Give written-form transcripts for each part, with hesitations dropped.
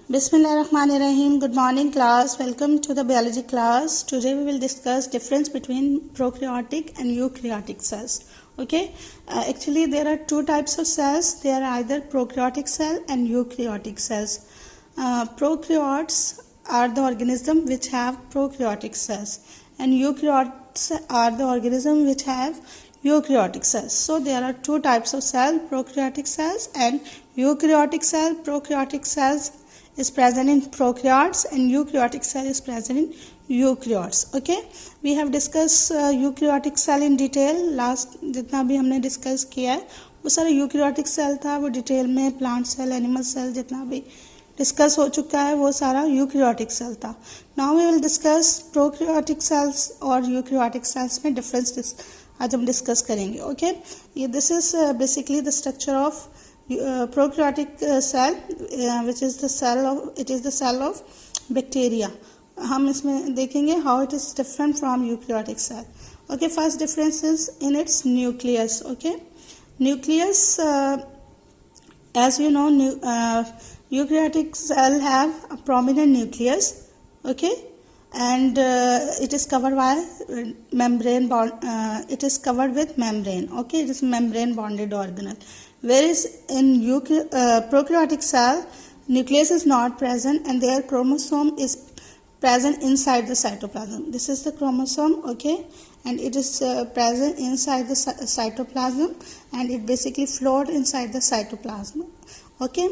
Bismillahirrahmanirrahim. Good morning class. Welcome to the biology class. Today we will discuss difference between prokaryotic and eukaryotic cells. Okay. Actually there are two types of cells. They are either prokaryotic cell and eukaryotic cells. Prokaryotes are the organism which have prokaryotic cells and eukaryotes are the organism which have eukaryotic cells. So there are two types of cell, prokaryotic cells and eukaryotic cell. Prokaryotic cells is present in prokaryotes and eukaryotic cell is present in eukaryotes. Okay, we have discussed eukaryotic cell in detail. Last जितना भी हमने discuss किया है वो सारा eukaryotic cell था, वो detail में प्लांट सेल, एनिमल सेल जितना भी डिस्कस हो चुका है वो सारा यूकैरियोटिक सेल था. Now we will discuss prokaryotic cells और यूकैरियोटिक सेल्स में डिफरेंस आज हम डिस्कस करेंगे. ओके, ये this is basically the structure of prokaryotic cell which is the cell of bacteria. हम इसमें देखेंगे how it is different from eukaryotic cell. Okay, first difference is in its nucleus. Okay, nucleus, as you know, eukaryotic cell have a prominent nucleus. Okay, and it is covered by membrane it is covered with membrane. Okay, it is membrane bonded organelle. Whereas in prokaryotic cell, nucleus is not present and their chromosome is present inside the cytoplasm. This is the chromosome, okay, and it is present inside the cytoplasm and it basically float inside the cytoplasm. Okay,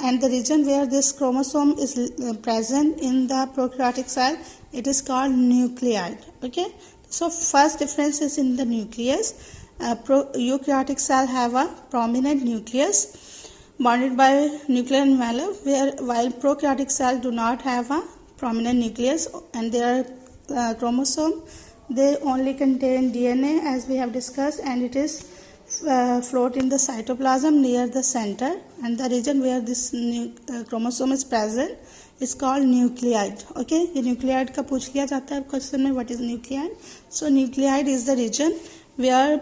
and the region where this chromosome is present in the prokaryotic cell, it is called nucleus. Okay, so first difference is in the nucleus. Eukaryotic cell have a prominent nucleus bonded by nuclear envelope, while prokaryotic cell do not have a prominent nucleus and their chromosome, they only contain DNA as we have discussed, and it is float in the cytoplasm near the center, and the region where this chromosome is present is called nucleus. Okay, ये nucleus का पूछ लिया जाता है question में, what is nucleus? So nucleus is the region where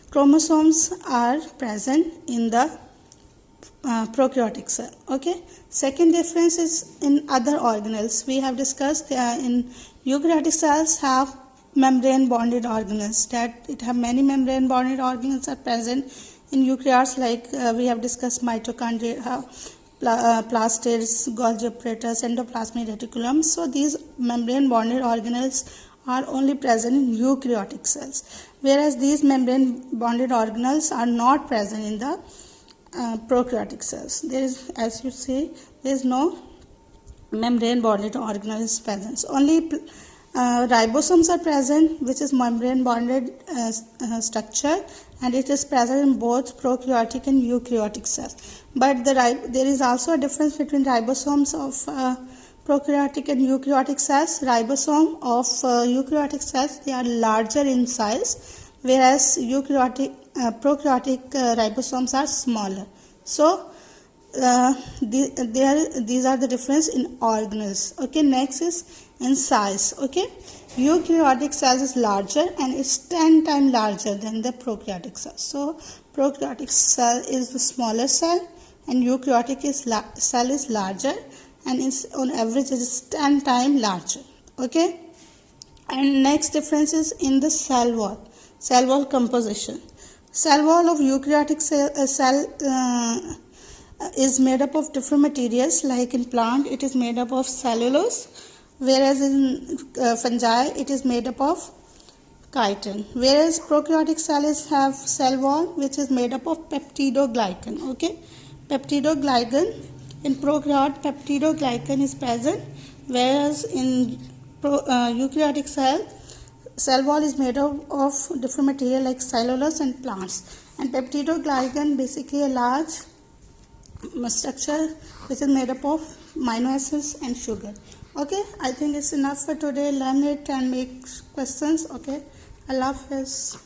chromosomes are present in the prokaryotic cell. Okay, second difference is in other organelles. We have discussed in eukaryotic cells have membrane bonded organelles, that it have many membrane bonded organelles are present in eukaryotes, like we have discussed mitochondria, plastids, Golgi apparatus, endoplasmic reticulum. So these membrane bonded organelles are only present in eukaryotic cells, whereas these membrane bonded organelles are not present in the prokaryotic cells. There is, as you see, there is no membrane bonded organelles present. So only ribosomes are present, which is membrane bonded structure, and it is present in both prokaryotic and eukaryotic cells. But there is also a difference between ribosomes of prokaryotic and eukaryotic cells. Ribosome of eukaryotic cells, they are larger in size, whereas prokaryotic ribosomes are smaller. So these are the difference in organelles. Okay, next is in size. Okay, eukaryotic cells is larger and it's 10 times larger than the prokaryotic cell. So prokaryotic cell is the smaller cell and eukaryotic cell is larger, and it's on average it is 10 times larger. Okay, and next difference is in the cell wall composition. Cell wall of eukaryotic cell is made up of different materials. Like in plant it is made up of cellulose, whereas in fungi it is made up of chitin, whereas prokaryotic cells have cell wall which is made up of peptidoglycan. Okay, peptidoglycan, in prokaryote peptidoglycan is present, whereas in eukaryotic cell wall is made up of different material like cellulose and plants, and peptidoglycan basically a large structure which is made up of amino acids and sugar. Okay, I think it's enough for today. Learn it and make questions. Okay, Allah Hafiz.